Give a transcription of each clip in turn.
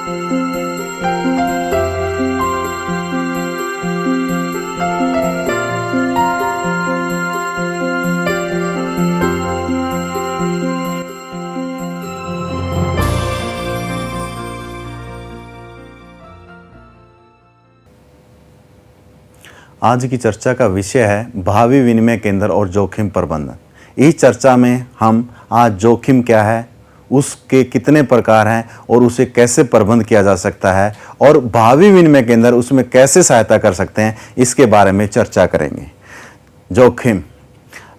आज की चर्चा का विषय है भावी विनिमय केंद्र और जोखिम प्रबंधन। इस चर्चा में हम आज जोखिम क्या है, उसके कितने प्रकार हैं और उसे कैसे प्रबंध किया जा सकता है और भावी विनिमय केंद्र उसमें कैसे सहायता कर सकते हैं, इसके बारे में चर्चा करेंगे। जोखिम,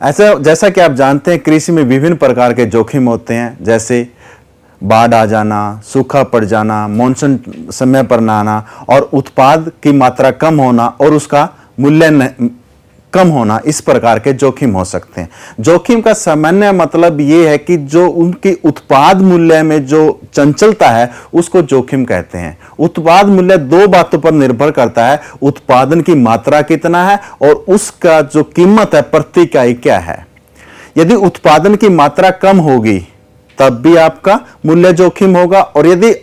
जैसा कि आप जानते हैं, कृषि में विभिन्न प्रकार के जोखिम होते हैं, जैसे बाढ़ आ जाना, सूखा पड़ जाना, मॉनसून समय पर न आना और उत्पाद की मात्रा कम होना और उसका मूल्य कम होना। इस प्रकार के जोखिम हो सकते हैं। जोखिम का सामान्य मतलब ये है कि जो उनकी उत्पाद मूल्य में जो चंचलता है उसको जोखिम कहते हैं। उत्पाद मूल्य दो बातों पर निर्भर करता है, उत्पादन की मात्रा कितना है और उसका जो कीमत है प्रति इकाई क्या है। यदि उत्पादन की मात्रा कम होगी तब भी आपका मूल्य जोखिम होगा, और यदि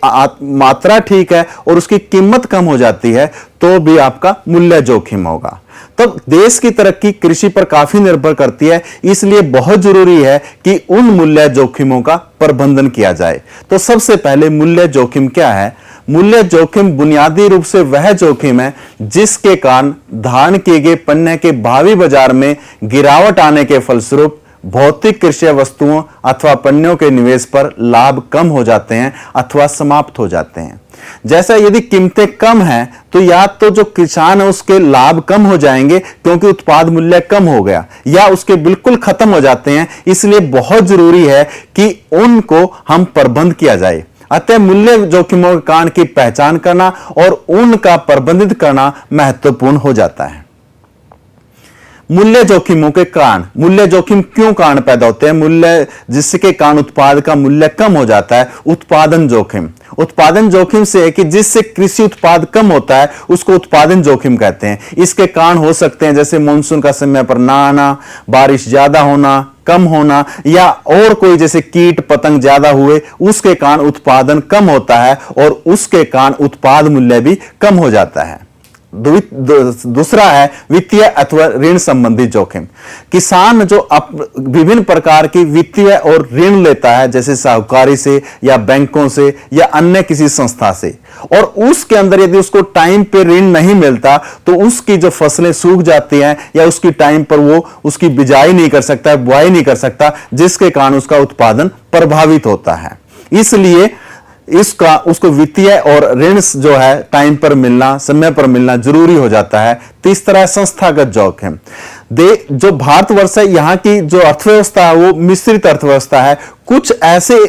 मात्रा ठीक है और उसकी कीमत कम हो जाती है तो भी आपका मूल्य जोखिम होगा। तब देश की तरक्की कृषि पर काफी निर्भर करती है, इसलिए बहुत जरूरी है कि उन मूल्य जोखिमों का प्रबंधन किया जाए। तो सबसे पहले मूल्य जोखिम क्या है? मूल्य जोखिम बुनियादी रूप से वह जोखिम है जिसके कारण धारण किए गए पण्य के भावी बाजार में गिरावट आने के फलस्वरूप भौतिक कृषि वस्तुओं अथवा पण्यों के निवेश पर लाभ कम हो जाते हैं अथवा समाप्त हो जाते हैं। जैसा यदि कीमतें कम हैं तो या तो जो किसान है उसके लाभ कम हो जाएंगे क्योंकि उत्पाद मूल्य कम हो गया, या उसके बिल्कुल खत्म हो जाते हैं। इसलिए बहुत जरूरी है कि उनको हम प्रबंध किया जाए। अतः मूल्य जोखिमों के कारण की पहचान करना और उनका प्रबंधित करना महत्वपूर्ण हो जाता है। मूल्य जोखिमों के कारण, मूल्य जोखिम क्यों कारण पैदा होते हैं? मूल्य जिसके कारण उत्पाद का मूल्य कम हो जाता है। उत्पादन जोखिम, उत्पादन जोखिम से है कि जिससे कृषि उत्पाद कम होता है उसको उत्पादन जोखिम कहते हैं। इसके कारण हो सकते हैं जैसे मानसून का समय पर ना आना, बारिश ज्यादा होना, कम होना, या और कोई जैसे कीट पतंग ज्यादा हुए उसके कारण उत्पादन कम होता है और उसके कारण उत्पाद मूल्य भी कम हो जाता है। दूसरा है वित्तीय अथवा ऋण संबंधी जोखिम। किसान जो विभिन्न प्रकार की वित्तीय और ऋण लेता है, जैसे साहूकारी से या बैंकों से या अन्य किसी संस्था से, और उसके अंदर यदि उसको टाइम पे ऋण नहीं मिलता तो उसकी जो फसलें सूख जाती हैं या उसकी टाइम पर वो उसकी बिजाई नहीं कर सकता, बुआई नहीं कर सकता, जिसके कारण उसका उत्पादन प्रभावित होता है। इसलिए उसको वित्तीय और ऋण जो है टाइम पर मिलना, समय पर मिलना जरूरी हो जाता है। तीसरा है संस्थागत जोखिम। जो भारतवर्ष है, यहाँ की जो अर्थव्यवस्था है वो मिश्रित अर्थव्यवस्था है। कुछ ऐसे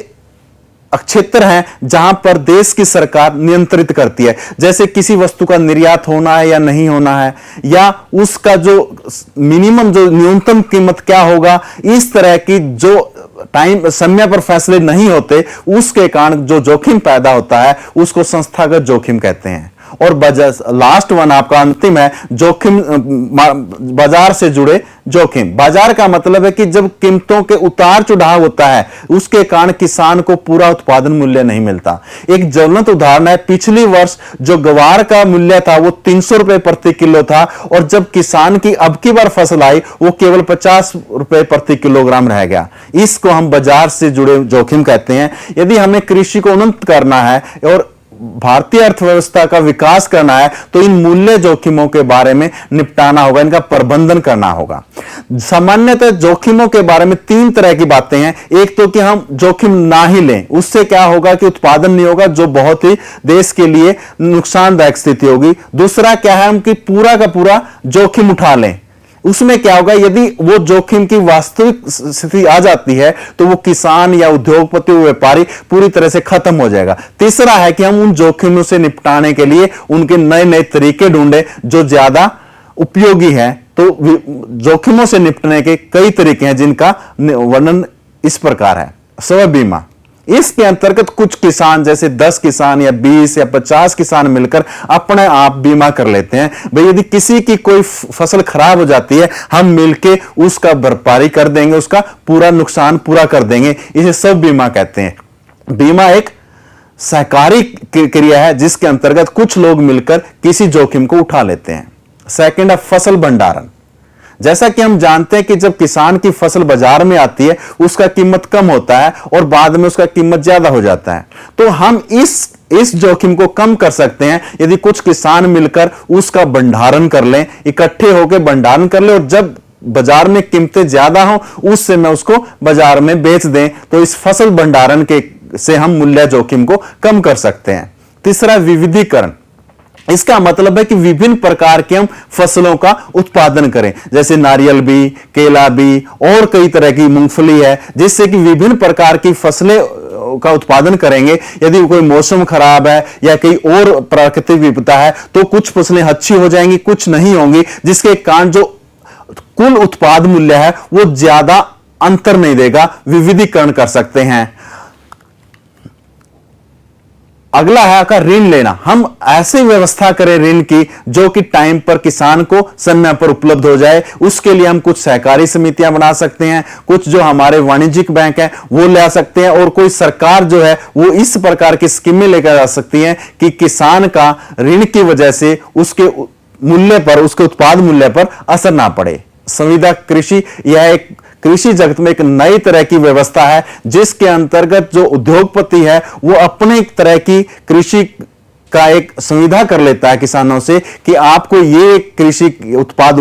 क्षेत्र हैं जहां पर देश की सरकार नियंत्रित करती है, जैसे किसी वस्तु का निर्यात होना है या नहीं होना है, या उसका जो मिनिमम जो न्यूनतम कीमत क्या होगा। इस तरह की जो टाइम समय पर फैसले नहीं होते उसके कारण जो जोखिम पैदा होता है उसको संस्थागत जोखिम कहते हैं। और लास्ट वन आपका अंतिम है जोखिम, बाजार से जुड़े जोखिम। बाजार का मतलब है कि जब कीमतों के उतार चढ़ाव होता है उसके कारण किसान को पूरा उत्पादन मूल्य नहीं मिलता। एक ज्वलंत उदाहरण है, पिछली वर्ष जो ग्वार का मूल्य था वो 300 रुपए प्रति किलो था, और जब किसान की अब की बार फसल आई वो केवल 50 रुपए प्रति किलोग्राम रह गया। इसको हम बाजार से जुड़े जोखिम कहते हैं। यदि हमें कृषि को उन्नत करना है और भारतीय अर्थव्यवस्था का विकास करना है तो इन मूल्य जोखिमों के बारे में निपटाना होगा, इनका प्रबंधन करना होगा। सामान्यतः जोखिमों के बारे में 3 तरह की बातें हैं। एक तो कि हम जोखिम ना ही लें, उससे क्या होगा कि उत्पादन नहीं होगा, जो बहुत ही देश के लिए नुकसानदायक स्थिति होगी। दूसरा क्या है, हम कि पूरा का पूरा जोखिम उठा लें, उसमें क्या होगा यदि वो जोखिम की वास्तविक स्थिति आ जाती है तो वो किसान या उद्योगपति व्यापारी पूरी तरह से खत्म हो जाएगा। तीसरा है कि हम उन जोखिमों से निपटाने के लिए उनके नए नए तरीके ढूंढें जो ज्यादा उपयोगी हैं। तो जोखिमों से निपटने के कई तरीके हैं जिनका वर्णन इस प्रकार है। स्व बीमा, इसके अंतर्गत कुछ किसान जैसे 10 किसान या 20 या 50 किसान मिलकर अपने आप बीमा कर लेते हैं। भाई यदि किसी की कोई फसल खराब हो जाती है हम मिलके उसका भरपाई कर देंगे, उसका पूरा नुकसान पूरा कर देंगे। इसे सब बीमा कहते हैं। बीमा एक सहकारी क्रिया है जिसके अंतर्गत कुछ लोग मिलकर किसी जोखिम को उठा लेते हैं। सेकंड है फसल भंडारण। जैसा कि हम जानते हैं कि जब किसान की फसल बाजार में आती है उसका कीमत कम होता है और बाद में उसका कीमत ज्यादा हो जाता है। तो हम इस जोखिम को कम कर सकते हैं यदि कुछ किसान मिलकर उसका भंडारण कर लें, इकट्ठे होकर भंडारण कर लें, और जब बाजार में कीमतें ज्यादा हो उस समय उसको बाजार में बेच दें। तो इस फसल भंडारण के से हम मूल्य जोखिम को कम कर सकते हैं। तीसरा, विविधीकरण। इसका मतलब है कि विभिन्न प्रकार के हम फसलों का उत्पादन करें, जैसे नारियल भी, केला भी और कई तरह की मूंगफली है, जिससे कि विभिन्न प्रकार की फसलें का उत्पादन करेंगे। यदि कोई मौसम खराब है या कोई और प्राकृतिक विपदा है तो कुछ फसलें अच्छी हो जाएंगी, कुछ नहीं होंगी, जिसके कारण जो कुल उत्पाद मूल्य है वो ज्यादा अंतर नहीं देगा। विविधीकरण कर सकते हैं। अगला है का ऋण लेना। हम ऐसी व्यवस्था करें ऋण की जो कि टाइम पर किसान को समय पर उपलब्ध हो जाए। उसके लिए हम कुछ सहकारी समितियां बना सकते हैं, कुछ जो हमारे वाणिज्यिक बैंक है वो ले आ सकते हैं, और कोई सरकार जो है वो इस प्रकार की स्कीमें लेकर आ सकती है कि किसान का ऋण की वजह से उसके मूल्य पर, उसके उत्पाद मूल्य पर असर ना पड़े। संविदा कृषि, यह एक कृषि जगत में एक नई तरह की व्यवस्था है जिसके अंतर्गत जो उद्योगपति है वो अपने तरह की कृषि का एक संविदा कर लेता है किसानों से कि आपको ये कृषि उत्पाद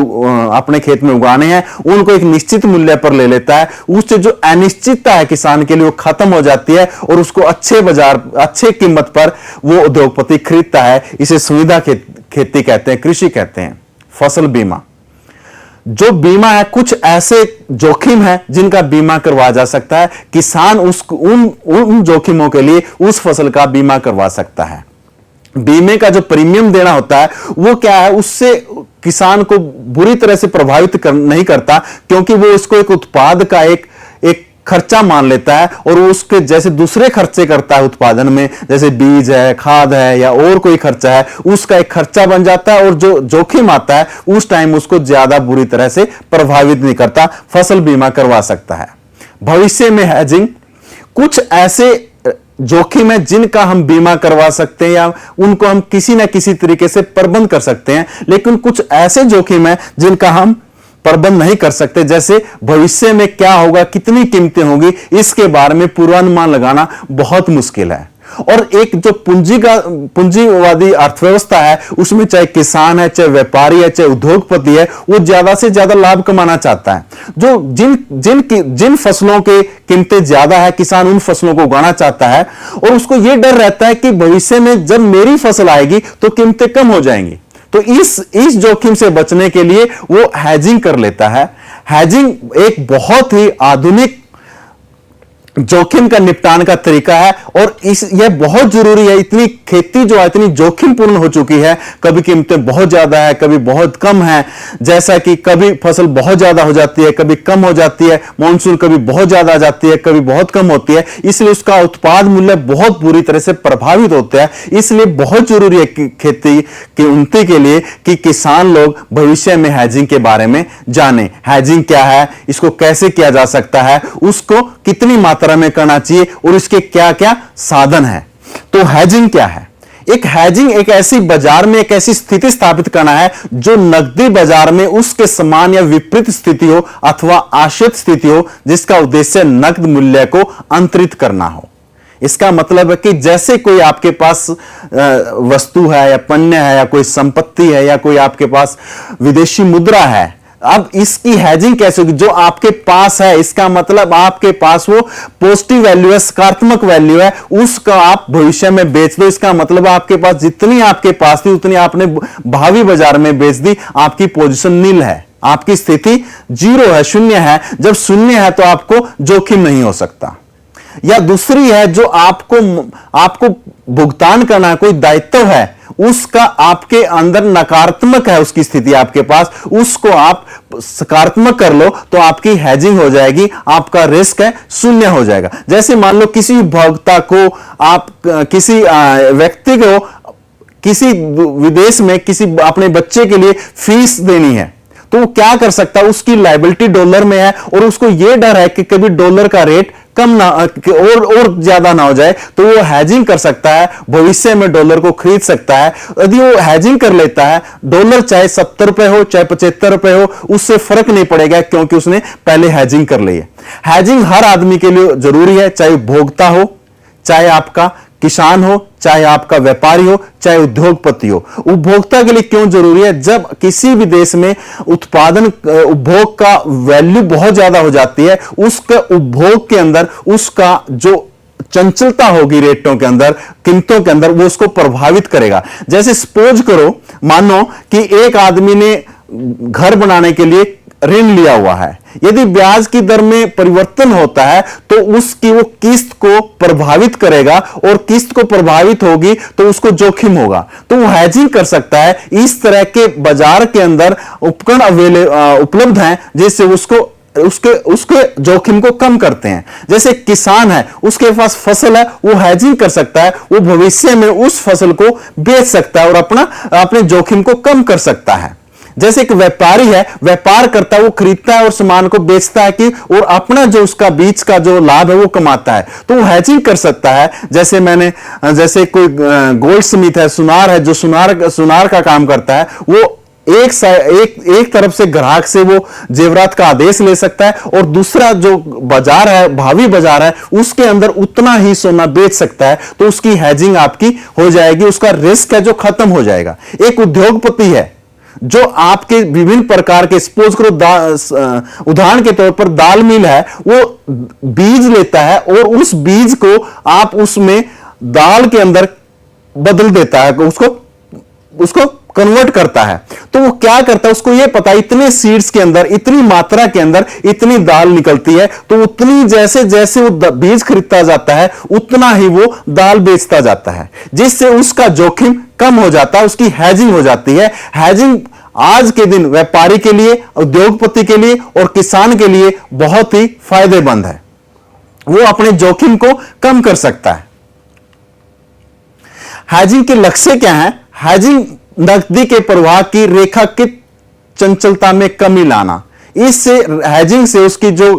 अपने खेत में उगाने हैं, उनको एक निश्चित मूल्य पर ले लेता है। उससे जो अनिश्चितता है किसान के लिए वो खत्म हो जाती है और उसको अच्छे बाजार, अच्छे कीमत पर वो उद्योगपति खरीदता है। इसे सुविधा खेती कहते हैं, कृषि कहते हैं। फसल बीमा। जो बीमा है, कुछ ऐसे जोखिम है जिनका बीमा करवा जा सकता है। किसान उन जोखिमों के लिए उस फसल का बीमा करवा सकता है। बीमे का जो प्रीमियम देना होता है वो क्या है, उससे किसान को बुरी तरह से प्रभावित नहीं करता, क्योंकि वो उसको एक उत्पाद का एक खर्चा मान लेता है और वो उसके जैसे दूसरे खर्चे करता है उत्पादन में, जैसे बीज है, खाद है या और कोई खर्चा है, उसका एक खर्चा बन जाता है और जो जोखिम आता है उस टाइम उसको ज्यादा बुरी तरह से प्रभावित नहीं करता। फसल बीमा करवा सकता है। भविष्य में हेजिंग। कुछ ऐसे जोखिम है जिनका हम बीमा करवा सकते हैं या उनको हम किसी ना किसी तरीके से प्रबंध कर सकते हैं, लेकिन कुछ ऐसे जोखिम है जिनका हम प्रबंध नहीं कर सकते, जैसे भविष्य में क्या होगा, कितनी कीमतें होगी, इसके बारे में पूर्वानुमान लगाना बहुत मुश्किल है। और एक जो पूंजीवादी अर्थव्यवस्था है उसमें चाहे किसान है, चाहे व्यापारी है, चाहे उद्योगपति है, वो ज्यादा से ज्यादा लाभ कमाना चाहता है। जो जिन फसलों के कीमतें ज्यादा है, किसान उन फसलों को उगाना चाहता है और उसको यह डर रहता है कि भविष्य में जब मेरी फसल आएगी तो कीमतें कम हो जाएंगी। तो इस जोखिम से बचने के लिए वो हेजिंग कर लेता है। हेजिंग एक बहुत ही आधुनिक जोखिम का निपटान का तरीका है और यह बहुत जरूरी है। इतनी खेती जो है इतनी जोखिमपूर्ण हो चुकी है, कभी कीमतें बहुत ज्यादा है, कभी बहुत कम है, जैसा कि कभी फसल बहुत ज्यादा हो जाती है, कभी कम हो जाती है, मानसून कभी बहुत ज्यादा आ जाती है, कभी बहुत कम होती है, इसलिए उसका उत्पाद मूल्य बहुत बुरी तरह से प्रभावित होता है। इसलिए बहुत जरूरी है कि खेती की उन्नति के लिए कि किसान लोग भविष्य में हेजिंग के बारे में जाने। हेजिंग क्या है, इसको कैसे किया जा सकता है, उसको कितनी मात्रा में करना चाहिए और इसके क्या क्या साधन है। तो हेजिंग क्या है? हेजिंग एक ऐसी बाजार में एक ऐसी स्थिति स्थापित करना है जो नकदी बाजार में उसके समान या विपरीत स्थिति हो अथवा आश्रित स्थिति हो, जिसका उद्देश्य नकद मूल्य को अंतरित करना हो। इसका मतलब है कि जैसे कोई आपके पास वस्तु है या पण्य है या कोई संपत्ति है या कोई आपके पास विदेशी मुद्रा है, अब इसकी हेजिंग कैसे होगी? जो आपके पास है, इसका मतलब आपके पास वो पॉजिटिव वैल्यू है, सकारात्मक वैल्यू है, उसका आप भविष्य में बेच दो। इसका मतलब आपके पास जितनी आपके पास थी उतनी आपने भावी बाजार में बेच दी, आपकी पोजीशन नील है, आपकी स्थिति जीरो है, शून्य है। जब शून्य है तो आपको जोखिम नहीं हो सकता। या दूसरी है जो आपको भुगतान करना है, कोई दायित्व है, उसका आपके अंदर नकारात्मक है उसकी स्थिति आपके पास, उसको आप सकारात्मक कर लो तो आपकी हेजिंग हो जाएगी, आपका रिस्क है शून्य हो जाएगा। जैसे मान लो किसी उपभोक्ता को आप किसी व्यक्ति को किसी विदेश में किसी अपने बच्चे के लिए फीस देनी है, तो वो क्या कर सकता है, उसकी लायबिलिटी डॉलर में है और उसको यह डर है कि कभी डॉलर का रेट कम ना और ज्यादा ना हो जाए, तो वो हेजिंग कर सकता है, भविष्य में डॉलर को खरीद सकता है। यदि वो हेजिंग कर लेता है, डॉलर चाहे 70 रुपए हो चाहे 75 रुपए हो, उससे फर्क नहीं पड़ेगा, क्योंकि उसने पहले हेजिंग कर ली है। हेजिंग हर आदमी के लिए जरूरी है, चाहे उपभोक्ता हो, चाहे आपका किसान हो, चाहे आपका व्यापारी हो, चाहे उद्योगपति हो। उपभोक्ता के लिए क्यों जरूरी है? जब किसी भी देश में उत्पादन उपभोग का वैल्यू बहुत ज्यादा हो जाती है, उसके उपभोग के अंदर उसका जो चंचलता होगी रेटों के अंदर, कीमतों के अंदर, वो उसको प्रभावित करेगा। जैसे सपोज करो, मानो कि एक आदमी ने घर बनाने के लिए ऋण लिया हुआ है। यदि ब्याज की दर में परिवर्तन होता है तो उसकी वो किस्त को प्रभावित करेगा, और किस्त को प्रभावित होगी तो उसको जोखिम होगा, तो वो हेजिंग कर सकता है। इस तरह के बाजार के अंदर उपकरण उपलब्ध हैं जिससे उसके जोखिम को कम करते हैं। जैसे किसान है, उसके पास फसल है, वो हेजिंग कर सकता है, वो भविष्य में उस फसल को बेच सकता है और अपने जोखिम को कम कर सकता है। जैसे एक व्यापारी है, व्यापार करता है, वो खरीदता है और सामान को बेचता है कि और अपना जो उसका बीच का जो लाभ है वो कमाता है, तो वो हेजिंग कर सकता है। जैसे कोई गोल्ड स्मिथ है, सुनार है, जो सुनार का काम करता है, वो एक तरफ से ग्राहक से वो जेवरात का आदेश ले सकता है, और दूसरा जो बाजार है, भावी बाजार है, उसके अंदर उतना ही सोना बेच सकता है, तो उसकी हेजिंग आपकी हो जाएगी, उसका रिस्क है जो खत्म हो जाएगा। एक उद्योगपति है जो आपके विभिन्न प्रकार के, सपोज करो उदाहरण के तौर पर दाल मिल है, वो बीज लेता है और उस बीज को आप उसमें दाल के अंदर बदल देता है, उसको कन्वर्ट करता है। तो वो क्या करता है, उसको ये पता है इतने सीड्स के अंदर, इतनी मात्रा के अंदर इतनी दाल निकलती है, तो उतनी जैसे जैसे वो बीज खरीदता जाता है उतना ही वो दाल बेचता जाता है, जिससे उसका जोखिम कम हो जाता है, उसकी हेजिंग हो जाती है। हेजिंग आज के दिन व्यापारी के लिए, उद्योगपति के लिए और किसान के लिए बहुत ही फायदेमंद है। वो अपने जोखिम को कम कर सकता है। हेजिंग के लक्ष्य क्या है? हेजिंग नकदी के प्रवाह की रेखा की चंचलता में कमी लाना। इससे हेजिंग से उसकी जो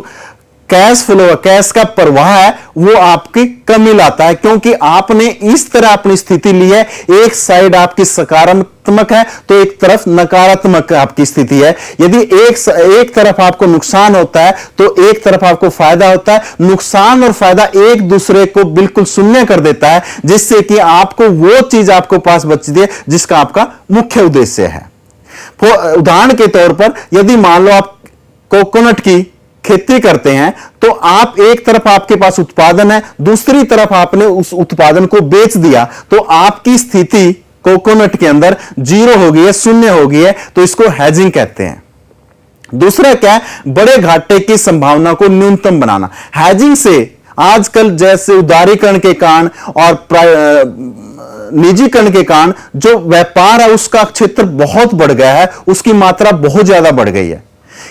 कैश फ्लो, कैश का प्रवाह है, वो आपकी कमी लाता है, क्योंकि आपने इस तरह अपनी स्थिति ली है, एक साइड आपकी सकारात्मक है तो एक तरफ नकारात्मक आपकी स्थिति है। यदि एक तरफ आपको नुकसान होता है तो एक तरफ आपको फायदा होता है। नुकसान और फायदा एक दूसरे को बिल्कुल शून्य कर देता है, जिससे कि आपको वो चीज आपको पास बचती है जिसका आपका मुख्य उद्देश्य है। उदाहरण के तौर पर, यदि मान लो आप कोकोनट की खेती करते हैं, तो आप एक तरफ आपके पास उत्पादन है, दूसरी तरफ आपने उस उत्पादन को बेच दिया, तो आपकी स्थिति कोकोनट के अंदर जीरो हो गई है, शून्य हो गई है, तो इसको हेजिंग कहते हैं। दूसरा क्या है? बड़े घाटे की संभावना को न्यूनतम बनाना। हेजिंग से आजकल जैसे उदारीकरण के कारण और निजीकरण के कारण जो व्यापार है उसका क्षेत्र बहुत बढ़ गया है, उसकी मात्रा बहुत ज्यादा बढ़ गई है।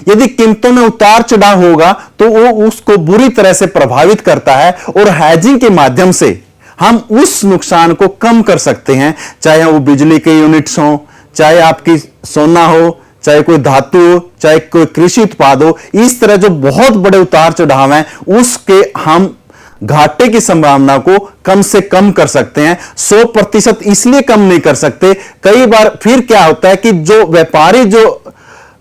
यदि कीमतों में उतार चढ़ाव होगा तो वो उसको बुरी तरह से प्रभावित करता है, और हेजिंग के माध्यम से हम उस नुकसान को कम कर सकते हैं, चाहे वो बिजली के यूनिट्स हो, चाहे आपकी सोना हो, चाहे कोई धातु हो, चाहे कोई कृषि उत्पाद हो। इस तरह जो बहुत बड़े उतार चढ़ाव हैं उसके हम घाटे की संभावना को कम से कम कर सकते हैं। 100% इसलिए कम नहीं कर सकते, कई बार फिर क्या होता है कि जो व्यापारी जो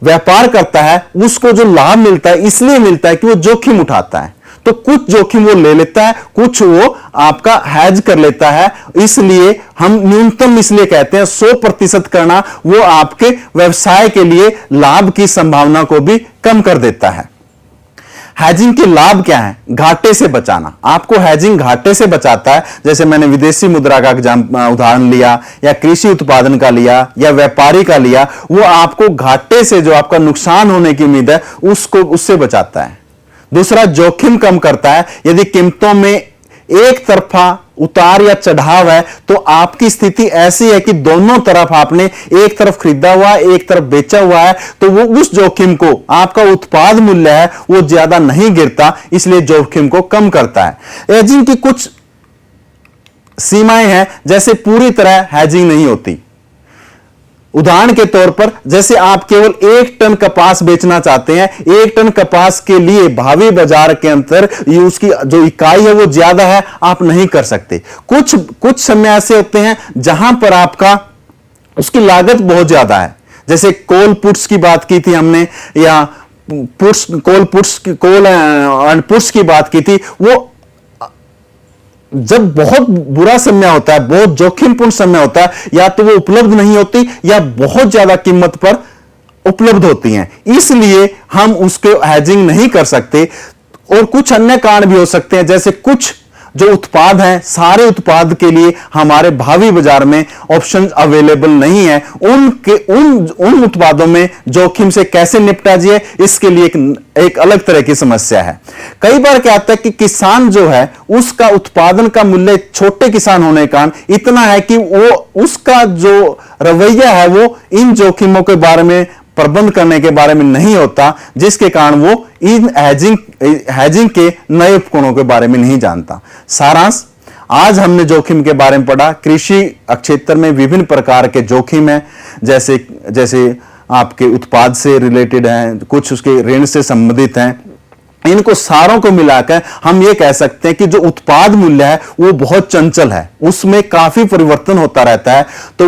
व्यापार करता है उसको जो लाभ मिलता है इसलिए मिलता है कि वो जोखिम उठाता है, तो कुछ जोखिम वो ले लेता है, कुछ वो आपका हैज कर लेता है। इसलिए हम न्यूनतम इसलिए कहते हैं 100% करना, वो आपके व्यवसाय के लिए लाभ की संभावना को भी कम कर देता है। हेजिंग के लाभ क्या है? घाटे से बचाना। आपको हेजिंग घाटे से बचाता है, जैसे मैंने विदेशी मुद्रा का उदाहरण लिया, या कृषि उत्पादन का लिया, या व्यापारी का लिया। वो आपको घाटे से, जो आपका नुकसान होने की उम्मीद है, उससे बचाता है। दूसरा, जोखिम कम करता है। यदि कीमतों में एक तरफा उतार या चढ़ाव है तो आपकी स्थिति ऐसी है कि दोनों तरफ आपने एक तरफ खरीदा हुआ है, एक तरफ बेचा हुआ है, तो वो उस जोखिम को, आपका उत्पाद मूल्य है वो ज्यादा नहीं गिरता, इसलिए जोखिम को कम करता है। हेजिंग की कुछ सीमाएं हैं, जैसे पूरी तरह हेजिंग नहीं होती। उदाहरण के तौर पर जैसे आप केवल 1 टन कपास बेचना चाहते हैं, 1 टन कपास के लिए भावी बाजार के अंदर ये उसकी जो इकाई है वो ज्यादा है, आप नहीं कर सकते। कुछ समय ऐसे होते हैं जहां पर आपका उसकी लागत बहुत ज्यादा है। जैसे कोल पुट्स की बात की थी हमने, या कोल एंड पुट्स की बात की थी। वो जब बहुत बुरा समय होता है, बहुत जोखिमपूर्ण समय होता है, या तो वो उपलब्ध नहीं होती या बहुत ज्यादा कीमत पर उपलब्ध होती हैं, इसलिए हम उसके हेजिंग नहीं कर सकते। और कुछ अन्य कारण भी हो सकते हैं, जैसे कुछ जो उत्पाद हैं, सारे उत्पाद के लिए हमारे भावी बाजार में ऑप्शन अवेलेबल नहीं है। उन उत्पादों में जोखिम से कैसे निपटा जाए, इसके लिए एक अलग तरह की समस्या है। कई बार क्या होता है कि किसान जो है उसका उत्पादन का मूल्य छोटे किसान होने का कारण इतना है कि वो उसका जो रवैया है वो इन जोखिमों के बारे में, प्रबंध करने के बारे में नहीं होता, जिसके कारण वो इन हेजिंग के नए उपकरणों के बारे में नहीं जानता। सारांश, आज हमने जोखिम के बारे में पढ़ा। कृषि क्षेत्र में विभिन्न प्रकार के जोखिम हैं, जैसे आपके उत्पाद से रिलेटेड हैं, कुछ उसके ऋण से संबंधित हैं। इनको सारों को मिलाकर हम ये कह सकते हैं कि जो उत्पाद मूल्य है वो बहुत चंचल है, उसमें काफी परिवर्तन होता रहता है। तो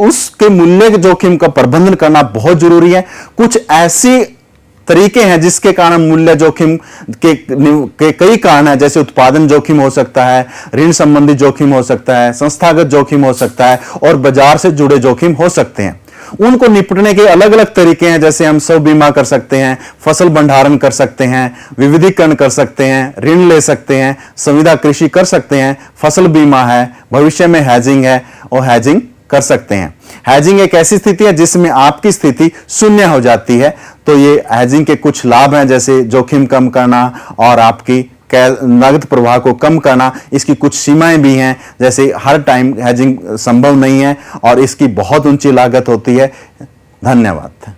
उसके मूल्य के जोखिम का प्रबंधन करना बहुत जरूरी है। कुछ ऐसी तरीके हैं जिसके कारण मूल्य जोखिम के कई कारण हैं, जैसे उत्पादन जोखिम हो सकता है, ऋण संबंधी जोखिम हो सकता है, संस्थागत जोखिम हो सकता है, और बाजार से जुड़े जोखिम हो सकते हैं। उनको निपटने के अलग अलग तरीके हैं, जैसे हम सब बीमा कर सकते हैं, फसल भंडारण कर सकते हैं, विविधीकरण कर सकते हैं, ऋण ले सकते हैं, संविदा कृषि कर सकते हैं, फसल बीमा है, भविष्य में हैजिंग है, और हैजिंग कर सकते हैं। हैजिंग एक ऐसी स्थिति है जिसमें आपकी स्थिति शून्य हो जाती है। तो ये हैजिंग के कुछ लाभ हैं, जैसे जोखिम कम करना और आपकी नगद प्रवाह को कम करना। इसकी कुछ सीमाएं भी हैं, जैसे हर टाइम हेजिंग संभव नहीं है और इसकी बहुत ऊंची लागत होती है। धन्यवाद।